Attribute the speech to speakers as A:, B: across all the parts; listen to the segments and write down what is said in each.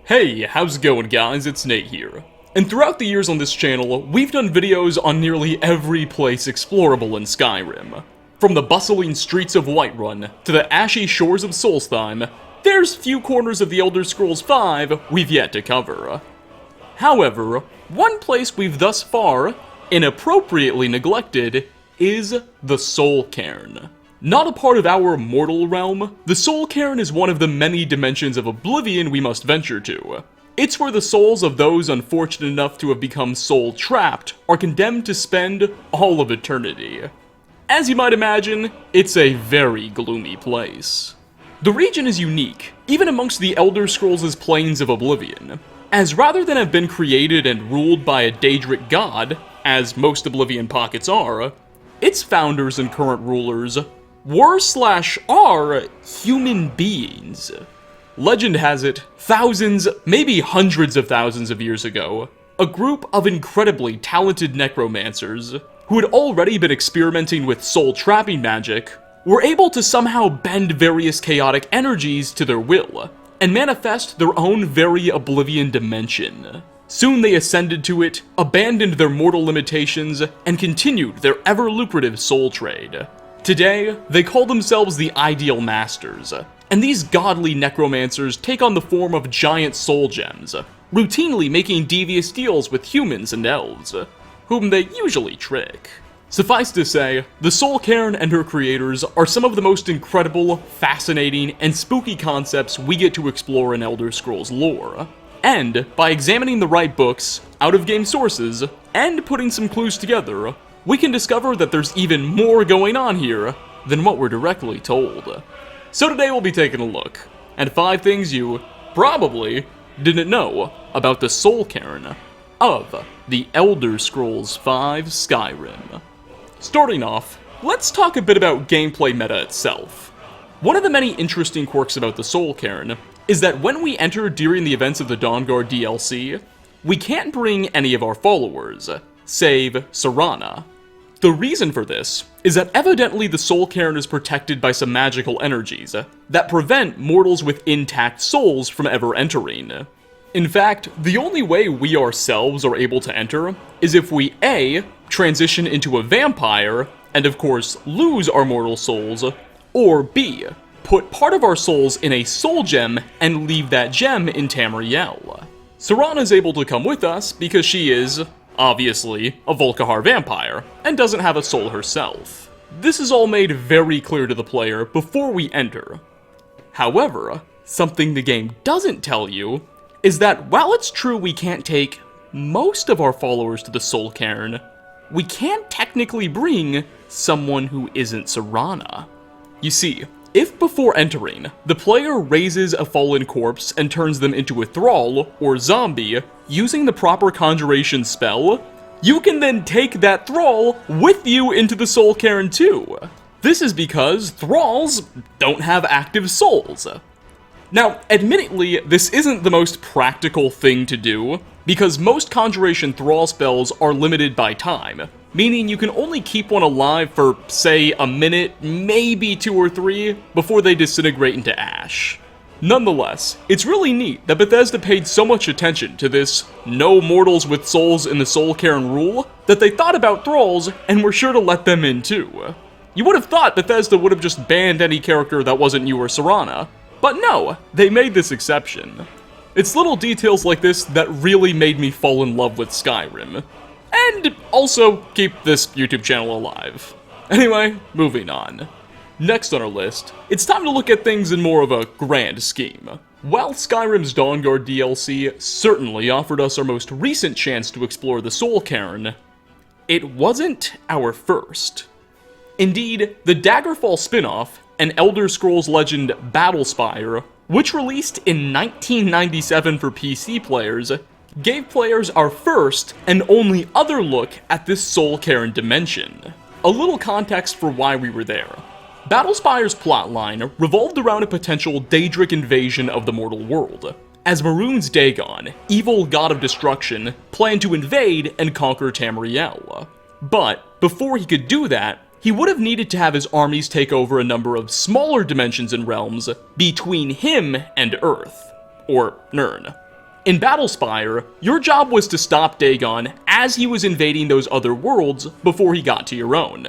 A: Hey, how's it going guys, it's Nate here. And throughout the years on this channel, we've done videos on nearly every place explorable in Skyrim. From the bustling streets of Whiterun, to the ashy shores of Solstheim, there's few corners of the Elder Scrolls V we've yet to cover. However, one place we've thus far inappropriately neglected is the Soul Cairn. Not a part of our mortal realm, the Soul Cairn is one of the many dimensions of Oblivion we must venture to. It's where the souls of those unfortunate enough to have become soul-trapped are condemned to spend all of eternity. As you might imagine, it's a very gloomy place. The region is unique, even amongst the Elder Scrolls' planes of Oblivion, as rather than have been created and ruled by a Daedric god, as most Oblivion pockets are, its founders and current rulers were/are human beings. Legend has it, thousands, maybe hundreds of thousands of years ago, a group of incredibly talented necromancers, who had already been experimenting with soul-trapping magic, were able to somehow bend various chaotic energies to their will, and manifest their own very Oblivion dimension. Soon they ascended to it, abandoned their mortal limitations, and continued their ever-lucrative soul trade. Today, they call themselves the Ideal Masters, and these godly necromancers take on the form of giant soul gems, routinely making devious deals with humans and elves, whom they usually trick. Suffice to say, the Soul Cairn and her creators are some of the most incredible, fascinating, and spooky concepts we get to explore in Elder Scrolls lore. And, by examining the right books, out-of-game sources, and putting some clues together, we can discover that there's even more going on here than what we're directly told. So today we'll be taking a look at 5 things you probably didn't know about the Soul Cairn of the Elder Scrolls V Skyrim. Starting off, let's talk a bit about gameplay meta itself. One of the many interesting quirks about the Soul Cairn is that when we enter during the events of the Dawnguard DLC, we can't bring any of our followers, save Serana. The reason for this is that evidently the Soul Cairn is protected by some magical energies that prevent mortals with intact souls from ever entering. In fact, the only way we ourselves are able to enter is if we A, transition into a vampire, and of course lose our mortal souls, or B, put part of our souls in a soul gem and leave that gem in Tamriel. Serana is able to come with us because she is, obviously, a Volkihar vampire, and doesn't have a soul herself. This is all made very clear to the player before we enter. However, something the game doesn't tell you is that while it's true we can't take most of our followers to the Soul Cairn, we can't technically bring someone who isn't Serana. You see, if before entering, the player raises a fallen corpse and turns them into a thrall, or zombie, using the proper conjuration spell, you can then take that thrall with you into the Soul Cairn too. This is because thralls don't have active souls. Now, admittedly, this isn't the most practical thing to do, because most conjuration thrall spells are limited by time, meaning you can only keep one alive for, say, a minute, maybe 2 or 3, before they disintegrate into ash. Nonetheless, it's really neat that Bethesda paid so much attention to this no mortals with souls in the Soul Cairn rule that they thought about thralls and were sure to let them in too. You would have thought Bethesda would have just banned any character that wasn't you or Serana, but no, they made this exception. It's little details like this that really made me fall in love with Skyrim, and also keep this YouTube channel alive. Anyway, moving on. Next on our list, it's time to look at things in more of a grand scheme. While Skyrim's Dawnguard DLC certainly offered us our most recent chance to explore the Soul Cairn, it wasn't our first. Indeed, the Daggerfall spin-off, an Elder Scrolls Legend Battlespire, which released in 1997 for PC players, gave players our first and only other look at this Soul Cairn dimension. A little context for why we were there. Battlespire's plotline revolved around a potential Daedric invasion of the mortal world, as Mehrunes Dagon, evil god of destruction, planned to invade and conquer Tamriel. But before he could do that, he would have needed to have his armies take over a number of smaller dimensions and realms between him and Earth, or Nirn. In Battlespire, your job was to stop Dagon as he was invading those other worlds before he got to your own.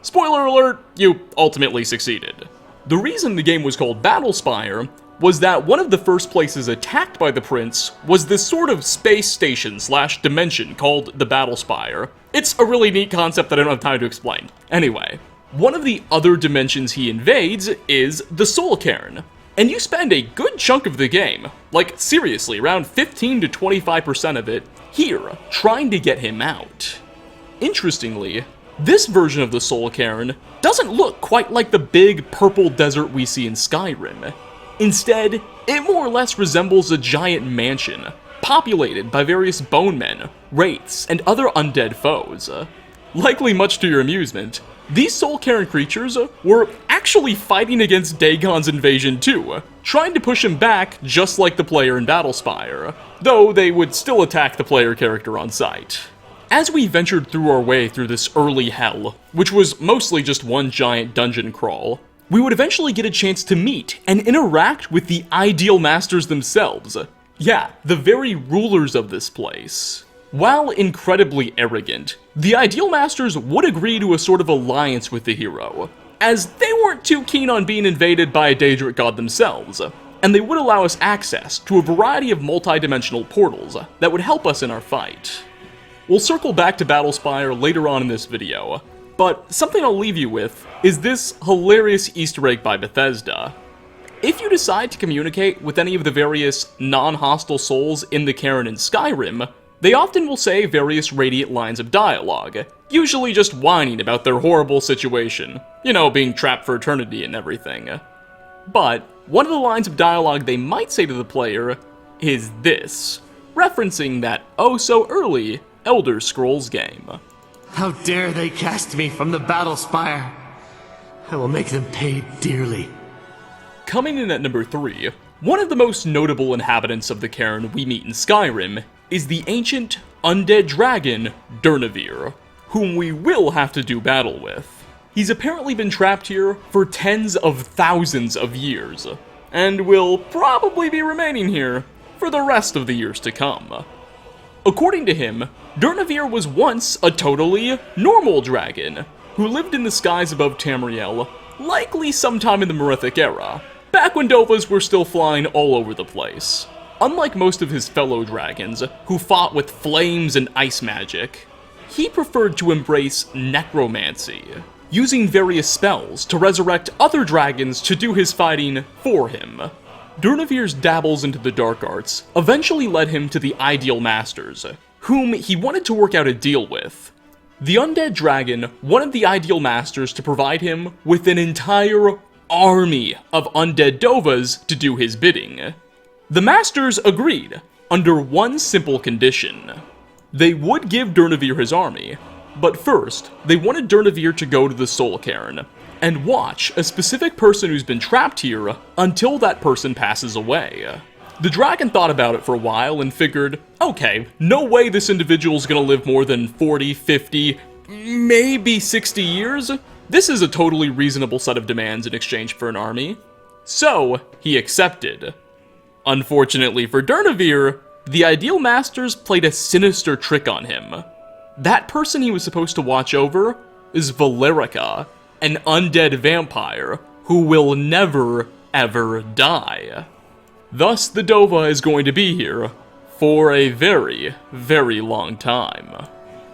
A: Spoiler alert, you ultimately succeeded. The reason the game was called Battlespire was that one of the first places attacked by the prince was this sort of space station / dimension called the Battlespire. It's a really neat concept that I don't have time to explain. Anyway, one of the other dimensions he invades is the Soul Cairn, and you spend a good chunk of the game, like seriously, around 15 to 25% of it, here, trying to get him out. Interestingly, this version of the Soul Cairn doesn't look quite like the big purple desert we see in Skyrim. Instead, it more or less resembles a giant mansion, populated by various bone men, wraiths, and other undead foes. Likely much to your amusement, these Soul Cairn creatures were actually fighting against Dagon's invasion too, trying to push him back just like the player in Battlespire, though they would still attack the player character on sight. As we ventured through our way through this early hell, which was mostly just one giant dungeon crawl, we would eventually get a chance to meet and interact with the Ideal Masters themselves. Yeah, the very rulers of this place. While incredibly arrogant, the Ideal Masters would agree to a sort of alliance with the hero, as they weren't too keen on being invaded by a Daedric god themselves, and they would allow us access to a variety of multi-dimensional portals that would help us in our fight. We'll circle back to Battlespire later on in this video, but something I'll leave you with is this hilarious Easter egg by Bethesda. If you decide to communicate with any of the various non-hostile souls in the Cairn in Skyrim, they often will say various radiant lines of dialogue, usually just whining about their horrible situation, you know, being trapped for eternity and everything. But one of the lines of dialogue they might say to the player is this, referencing that oh-so-early Elder Scrolls game.
B: How dare they cast me from the battle spire? I will make them pay dearly.
A: Coming in at number 3, one of the most notable inhabitants of the Cairn we meet in Skyrim is the ancient undead dragon Durnehviir, whom we will have to do battle with. He's apparently been trapped here for tens of thousands of years, and will probably be remaining here for the rest of the years to come. According to him, Durnehviir was once a totally normal dragon, who lived in the skies above Tamriel, likely sometime in the Merethic era, back when Dovas were still flying all over the place. Unlike most of his fellow dragons, who fought with flames and ice magic, he preferred to embrace necromancy, using various spells to resurrect other dragons to do his fighting for him. Durnehviir's dabbles into the dark arts eventually led him to the Ideal Masters, whom he wanted to work out a deal with. The undead dragon wanted the Ideal Masters to provide him with an entire army of undead Dovas to do his bidding. The Masters agreed, under one simple condition. They would give Durnehviir his army, but first, they wanted Durnehviir to go to the Soul Cairn and watch a specific person who's been trapped here until that person passes away. The dragon thought about it for a while and figured, okay, no way this individual's gonna live more than 40, 50, maybe 60 years. This is a totally reasonable set of demands in exchange for an army. So, he accepted. Unfortunately for Durnehviir, the Ideal Masters played a sinister trick on him. That person he was supposed to watch over is Valerica, an undead vampire who will never, ever die. Thus, the Dova is going to be here for a very, very long time.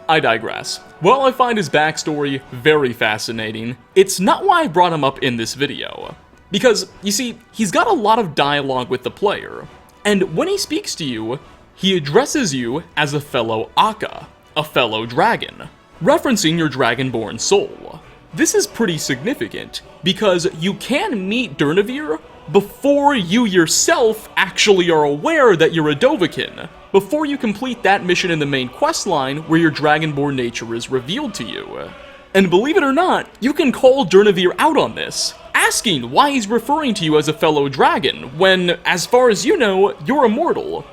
A: I digress. While I find his backstory very fascinating, it's not why I brought him up in this video. Because, you see, he's got a lot of dialogue with the player, and when he speaks to you, he addresses you as a fellow Akka, a fellow dragon, referencing your dragonborn soul. This is pretty significant, because you can meet Durnehviir before you yourself actually are aware that you're a Dovahkiin, before you complete that mission in the main questline where your dragonborn nature is revealed to you. And believe it or not, you can call Durnehviir out on this, asking why he's referring to you as a fellow dragon, when, as far as you know, you're immortal.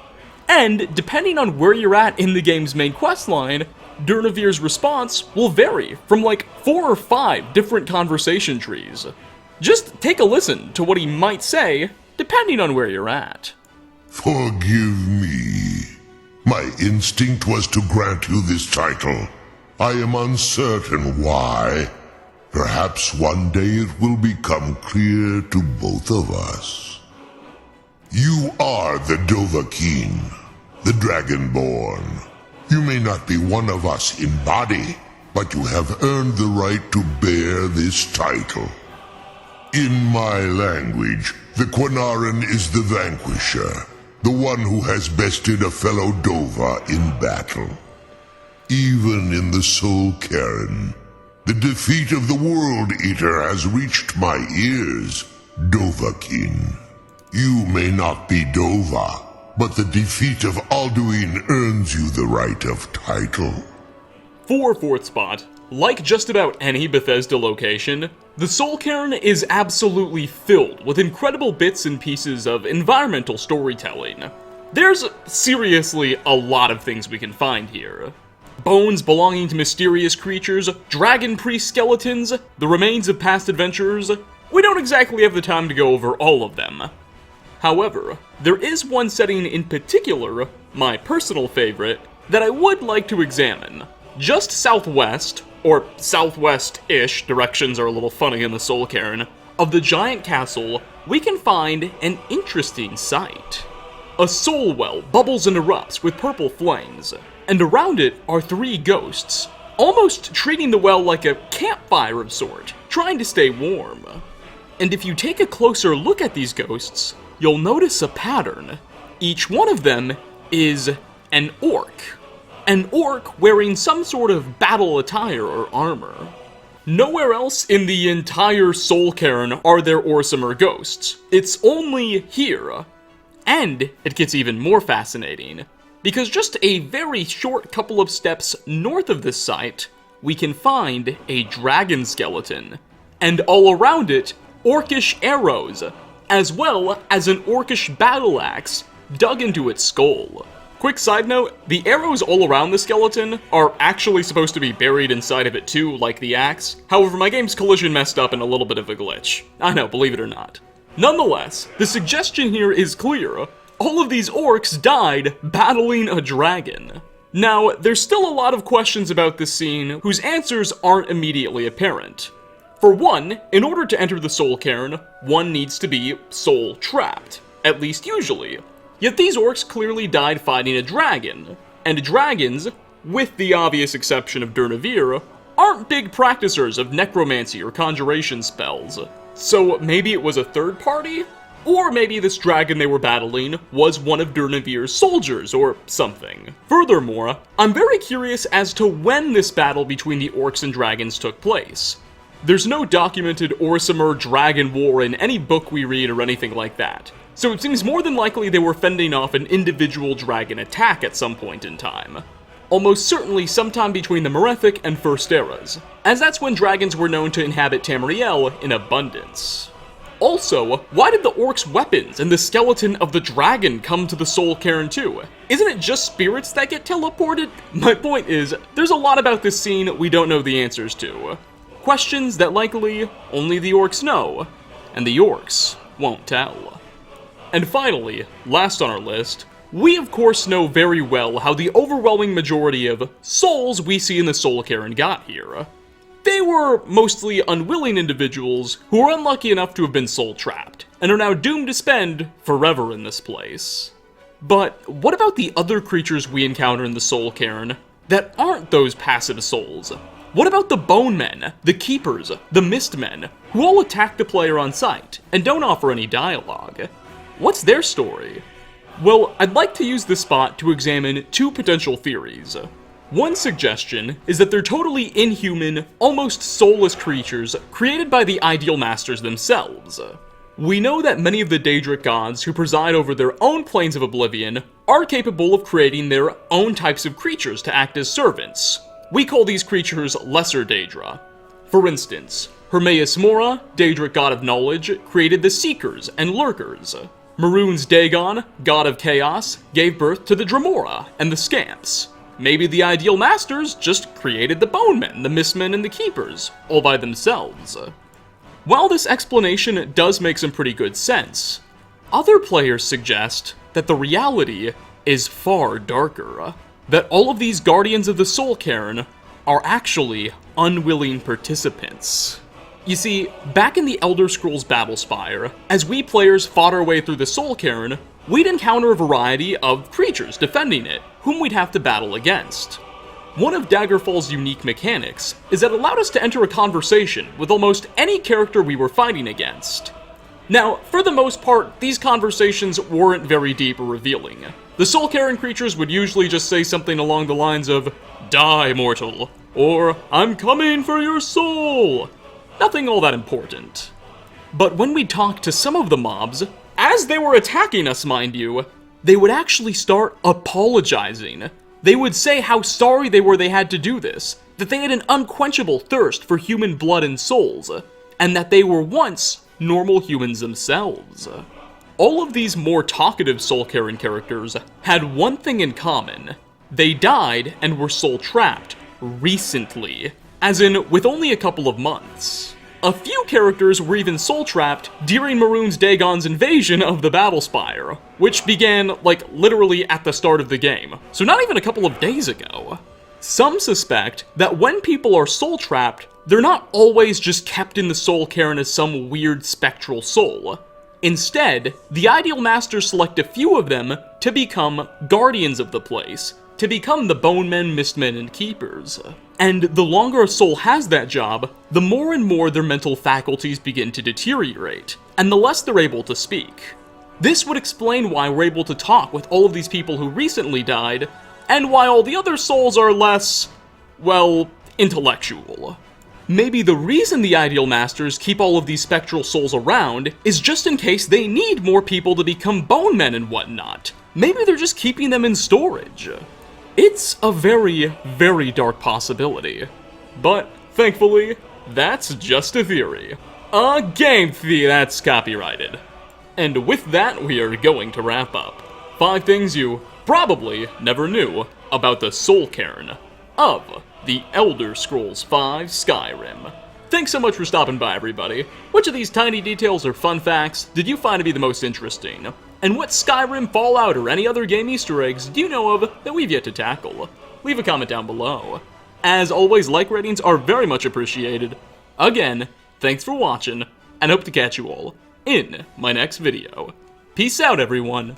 A: And, depending on where you're at in the game's main questline, Durnehviir's response will vary from like 4 or 5 different conversation trees. Just take a listen to what he might say, depending on where you're at.
C: Forgive me. My instinct was to grant you this title. I am uncertain why. Perhaps one day it will become clear to both of us. You are the Dovahkiin, the Dragonborn. You may not be one of us in body, but you have earned the right to bear this title. In my language, the Quinaran is the vanquisher, the one who has bested a fellow Dova in battle. Even in the Soul Cairn, the defeat of the World Eater has reached my ears, Dovahkiin. You may not be Dova, but the defeat of Alduin earns you the right of title.
A: For fourth spot, like just about any Bethesda location, the Soul Cairn is absolutely filled with incredible bits and pieces of environmental storytelling. There's seriously a lot of things we can find here. Bones belonging to mysterious creatures, dragon priest skeletons, the remains of past adventurers. We don't exactly have the time to go over all of them. However, there is one setting in particular, my personal favorite, that I would like to examine. Just southwest, or southwest-ish, directions are a little funny in the Soul Cairn, of the giant castle, we can find an interesting sight. A soul well bubbles and erupts with purple flames, and around it are three ghosts, almost treating the well like a campfire of sort, trying to stay warm. And if you take a closer look at these ghosts, you'll notice a pattern. Each one of them is an orc. An orc wearing some sort of battle attire or armor. Nowhere else in the entire Soul Cairn are there Orsimer ghosts. It's only here. And it gets even more fascinating, because just a very short couple of steps north of this site, we can find a dragon skeleton. And all around it, orcish arrows, as well as an orcish battle axe dug into its skull. Quick side note, the arrows all around the skeleton are actually supposed to be buried inside of it too, like the axe. However, my game's collision messed up in a little bit of a glitch. I know, believe it or not. Nonetheless, the suggestion here is clear. All of these orcs died battling a dragon. Now, there's still a lot of questions about this scene whose answers aren't immediately apparent. For one, in order to enter the Soul Cairn, one needs to be soul trapped, at least usually. Yet these orcs clearly died fighting a dragon, and dragons, with the obvious exception of Durnehviir, aren't big practicers of necromancy or conjuration spells. So maybe it was a third party? Or maybe this dragon they were battling was one of Durnehviir's soldiers or something. Furthermore, I'm very curious as to when this battle between the orcs and dragons took place. There's no documented Orsimer dragon war in any book we read or anything like that. So it seems more than likely they were fending off an individual dragon attack at some point in time. Almost certainly sometime between the Malefic and First Eras, as that's when dragons were known to inhabit Tamriel in abundance. Also, why did the orcs' weapons and the skeleton of the dragon come to the Soul Cairn too? Isn't it just spirits that get teleported? My point is, there's a lot about this scene we don't know the answers to. Questions that likely only the orcs know, and the orcs won't tell. And finally, last on our list, we of course know very well how the overwhelming majority of souls we see in the Soul Cairn got here. They were mostly unwilling individuals who were unlucky enough to have been soul-trapped, and are now doomed to spend forever in this place. But what about the other creatures we encounter in the Soul Cairn that aren't those passive souls? What about the Bone Men, the Keepers, the Mist Men, who all attack the player on sight and don't offer any dialogue? What's their story? Well, I'd like to use this spot to examine two potential theories. One suggestion is that they're totally inhuman, almost soulless creatures created by the Ideal Masters themselves. We know that many of the Daedric gods who preside over their own planes of Oblivion are capable of creating their own types of creatures to act as servants. We call these creatures Lesser Daedra. For instance, Hermaeus Mora, Daedric god of knowledge, created the Seekers and Lurkers. Maroon's Dagon, god of chaos, gave birth to the Dremora and the Scamps. Maybe the Ideal Masters just created the Bone Men, the Mistmen, and the Keepers, all by themselves. While this explanation does make some pretty good sense, other players suggest that the reality is far darker. That all of these Guardians of the Soul Cairn are actually unwilling participants. You see, back in the Elder Scrolls Battlespire, as we players fought our way through the Soul Cairn, we'd encounter a variety of creatures defending it, whom we'd have to battle against. One of Daggerfall's unique mechanics is that it allowed us to enter a conversation with almost any character we were fighting against. Now, for the most part, these conversations weren't very deep or revealing. The Soul Cairn creatures would usually just say something along the lines of, "Die, mortal," or "I'm coming for your soul." Nothing all that important. But when we talked to some of the mobs, as they were attacking us, mind you, they would actually start apologizing. They would say how sorry they were they had to do this, that they had an unquenchable thirst for human blood and souls, and that they were once normal humans themselves. All of these more talkative Soul Cairn characters had one thing in common. They died and were soul trapped recently, as in with only a couple of months. A few characters were even soul trapped during Maroon's Dagon's invasion of the Battlespire, which began, like, literally at the start of the game, so not even a couple of days ago. Some suspect that when people are soul trapped, they're not always just kept in the Soul Cairn as some weird spectral soul. Instead, the Ideal Masters select a few of them to become guardians of the place, to become the Bonemen, Mistmen, and Keepers. And the longer a soul has that job, the more and more their mental faculties begin to deteriorate, and the less they're able to speak. This would explain why we're able to talk with all of these people who recently died, and why all the other souls are less, well, intellectual. Maybe the reason the Ideal Masters keep all of these spectral souls around is just in case they need more people to become bone men and whatnot. Maybe they're just keeping them in storage. It's a very, very dark possibility. But, thankfully, that's just a theory. A game theory that's copyrighted. And with that, we are going to wrap up. 5 things you probably never knew about the Soul Cairn of the Elder Scrolls V Skyrim. Thanks so much for stopping by, everybody. Which of these tiny details or fun facts did you find to be the most interesting? And what Skyrim, Fallout, or any other game Easter eggs do you know of that we've yet to tackle? Leave a comment down below. As always, like ratings are very much appreciated. Again, thanks for watching, and hope to catch you all in my next video. Peace out, everyone.